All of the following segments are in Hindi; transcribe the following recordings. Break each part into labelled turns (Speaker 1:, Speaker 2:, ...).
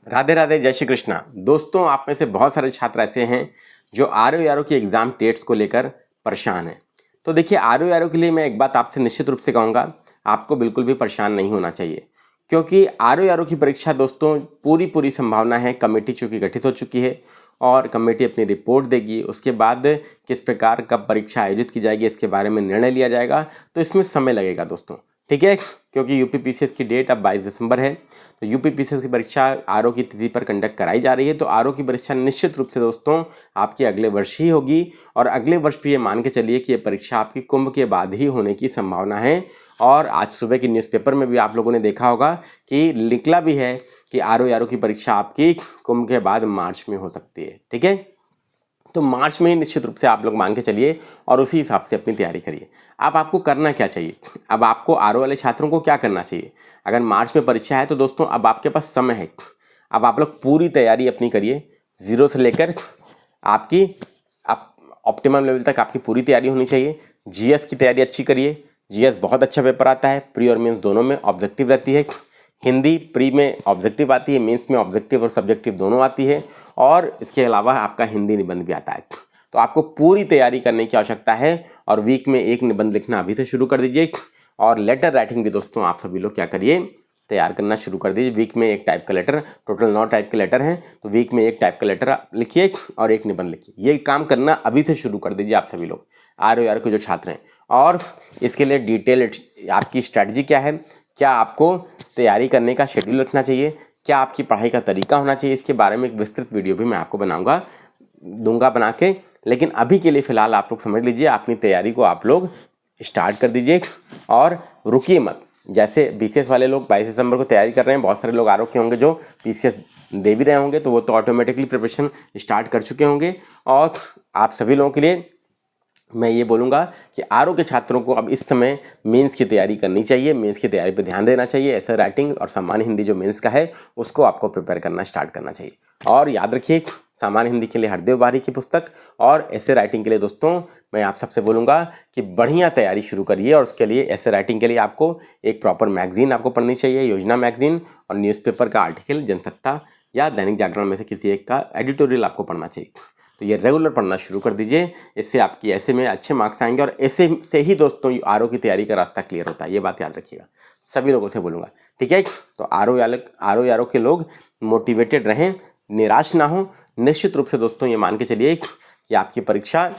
Speaker 1: राधे राधे, जय श्री कृष्णा। दोस्तों, आप में से बहुत सारे छात्र ऐसे हैं जो आरओ की एग्ज़ाम टेट्स को लेकर परेशान हैं। तो देखिए, आरओ के लिए मैं एक बात आपसे निश्चित रूप से कहूँगा, आपको बिल्कुल भी परेशान नहीं होना चाहिए, क्योंकि आरओ की परीक्षा दोस्तों पूरी संभावना है, कमेटी चूँकि गठित हो चुकी है और कमेटी अपनी रिपोर्ट देगी। उसके बाद किस प्रकार कब परीक्षा आयोजित की जाएगी इसके बारे में निर्णय लिया जाएगा, तो इसमें समय लगेगा दोस्तों, ठीक है। क्योंकि यूपीपीसीएस की डेट अब 22 दिसंबर है, तो यूपीपीसीएस की परीक्षा आरओ की तिथि पर कंडक्ट कराई जा रही है। तो आरओ की परीक्षा निश्चित रूप से दोस्तों आपकी अगले वर्ष ही होगी, और अगले वर्ष भी ये मान के चलिए कि ये परीक्षा आपकी कुंभ के बाद ही होने की संभावना है। और आज सुबह की न्यूज़पेपर में भी आप लोगों ने देखा होगा कि निकला भी है कि आरओ की परीक्षा आपकी कुंभ के बाद मार्च में हो सकती है, ठीक है। तो मार्च में निश्चित रूप से आप लोग मान के चलिए और उसी हिसाब से अपनी तैयारी करिए। अब आपको करना क्या चाहिए, अब आपको आरओ वाले छात्रों को क्या करना चाहिए। अगर मार्च में परीक्षा है तो दोस्तों अब आपके पास समय है। अब आप लोग पूरी तैयारी अपनी करिए, ज़ीरो से लेकर आपकी ऑप्टिमम लेवल तक आपकी पूरी तैयारी होनी चाहिए। जीएस की तैयारी अच्छी करिए, जीएस बहुत अच्छा पेपर आता है, प्री और मेंस दोनों में ऑब्जेक्टिव रहती है। हिंदी प्री में ऑब्जेक्टिव आती है, मेंस में ऑब्जेक्टिव और सब्जेक्टिव दोनों आती है, और इसके अलावा आपका हिंदी निबंध भी आता है। तो आपको पूरी तैयारी करने की आवश्यकता है, और वीक में एक निबंध लिखना अभी से शुरू कर दीजिए। और लेटर राइटिंग भी दोस्तों आप सभी लोग क्या करिए, तैयार करना शुरू कर दीजिए। वीक में एक टाइप का लेटर, टोटल 9 टाइप के लेटर हैं, तो वीक में एक टाइप का लेटर लिखिए और एक निबंध लिखिए। ये काम करना अभी से शुरू कर दीजिए आप सभी लोग, आरओ के जो छात्र हैं। और इसके लिए डिटेल आपकी स्ट्रैटेजी क्या है, क्या आपको तैयारी करने का शेड्यूल रखना चाहिए, क्या आपकी पढ़ाई का तरीका होना चाहिए, इसके बारे में एक विस्तृत वीडियो भी मैं आपको दूंगा बना के। लेकिन अभी के लिए फ़िलहाल आप लोग समझ लीजिए, अपनी तैयारी को आप लोग स्टार्ट कर दीजिए और रुकिए मत। जैसे बीसीएस वाले लोग 22 दिसंबर को तैयारी कर रहे हैं, बहुत सारे लोग आरओ के होंगे जो पीसीएस दे भी रहे होंगे, तो वो तो ऑटोमेटिकली प्रिपरेशन स्टार्ट कर चुके होंगे। और आप सभी लोगों के लिए मैं ये बोलूँगा कि आरओ के छात्रों को अब इस समय मेंस की तैयारी करनी चाहिए, मेंस की तैयारी पर ध्यान देना चाहिए। ऐसे राइटिंग और सामान्य हिंदी जो मेंस का है उसको आपको प्रिपेयर करना स्टार्ट करना चाहिए। और याद रखिए, सामान्य हिंदी के लिए हरदेव बारी की पुस्तक, और ऐसे राइटिंग के लिए दोस्तों मैं आप सबसे बोलूँगा कि बढ़िया तैयारी शुरू करिए। और उसके लिए ऐसे राइटिंग के लिए आपको एक प्रॉपर मैगजीन आपको पढ़नी चाहिए, योजना मैगजीन, और न्यूज़पेपर का आर्टिकल, जनसत्ता या दैनिक जागरण में से किसी एक का एडिटोरियल आपको पढ़ना चाहिए। तो ये रेगुलर पढ़ना शुरू कर दीजिए, इससे आपकी ऐसे में अच्छे मार्क्स आएंगे। और ऐसे से ही दोस्तों आरओ की तैयारी का रास्ता क्लियर होता है, ये बात याद रखिएगा, सभी लोगों से बोलूँगा, ठीक है। तो आरओ के लोग मोटिवेटेड रहें, निराश ना हो। निश्चित रूप से दोस्तों ये मान के चलिए कि आपकी परीक्षा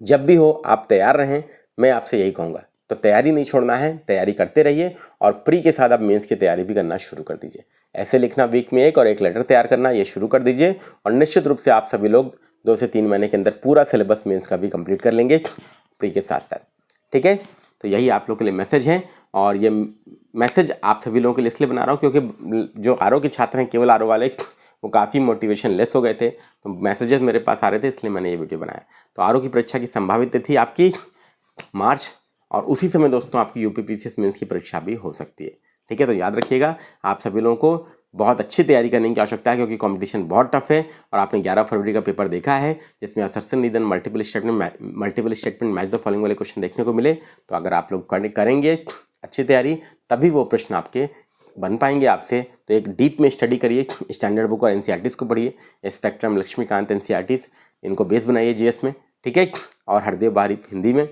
Speaker 1: जब भी हो आप तैयार रहें, मैं आपसे यही कहूँगा। तो तैयारी नहीं छोड़ना है, तैयारी करते रहिए, और प्री के साथ आप मेंस की तैयारी भी करना शुरू कर दीजिए। ऐसे लिखना वीक में एक और एक लेटर तैयार करना, ये शुरू कर दीजिए। और निश्चित रूप से आप सभी लोग 2 से 3 महीने के अंदर पूरा सिलेबस मेंस का भी कंप्लीट कर लेंगे प्री के साथ साथ, ठीक है। तो यही आप लोगों के लिए मैसेज है, और ये मैसेज आप सभी लोगों के लिए इसलिए बना रहा हूँ क्योंकि जो आरओ के छात्र हैं, केवल आरओ वाले, वो काफ़ी मोटिवेशन लेस हो गए थे, तो मैसेजेस मेरे पास आ रहे थे, इसलिए मैंने ये वीडियो बनाया। तो आरओ की परीक्षा की संभावित तिथि आपकी मार्च, और उसी समय दोस्तों आपकी यूपीपीसीएस मेंस की परीक्षा भी हो सकती है, ठीक है। तो याद रखिएगा, आप सभी लोगों को बहुत अच्छी तैयारी करने की आवश्यकता है, क्योंकि कंपटीशन बहुत टफ है। और आपने 11 फरवरी का पेपर देखा है, जिसमें असर्शन निधन, multiple statement match the following वाले क्वेश्चन देखने को मिले। तो अगर आप लोग करेंगे अच्छी तैयारी, तभी वो प्रश्न आपके बन पाएंगे आपसे। तो एक डीप में स्टडी करिए, स्टैंडर्ड बुक और एनसीईआरटीज़ को पढ़िए, स्पेक्ट्रम, लक्ष्मीकांत, एनसीईआरटीज़, इनको बेस बनाइए जीएस में, ठीक है। और हरदेव बारी हिंदी में,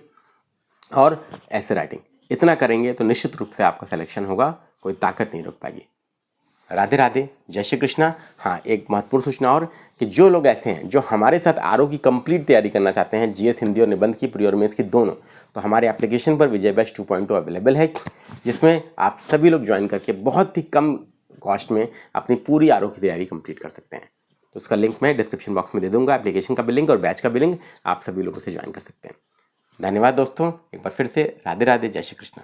Speaker 1: और ऐसे राइटिंग, इतना करेंगे तो निश्चित रूप से आपका सिलेक्शन होगा, कोई ताकत नहीं रोक पाएगी। राधे राधे, जय श्री कृष्णा। हाँ, एक महत्वपूर्ण सूचना और, कि जो लोग ऐसे हैं जो हमारे साथ आरओ की कंप्लीट तैयारी करना चाहते हैं, जीएस हिंदी और निबंध की, प्री और मेंस की दोनों, तो हमारे एप्लीकेशन पर विजय बैच 2.0 अवेलेबल है, जिसमें आप सभी लोग ज्वाइन करके बहुत ही कम कॉस्ट में अपनी पूरी आरओ की तैयारी कंप्लीट कर सकते हैं। तो उसका लिंक मैं डिस्क्रिप्शन बॉक्स में दे दूंगा, एप्लीकेशन का भी लिंक और बैच का भी लिंक, आप सभी लोगों से ज्वाइन कर सकते हैं। धन्यवाद दोस्तों, एक बार फिर से राधे राधे, जय श्री कृष्ण।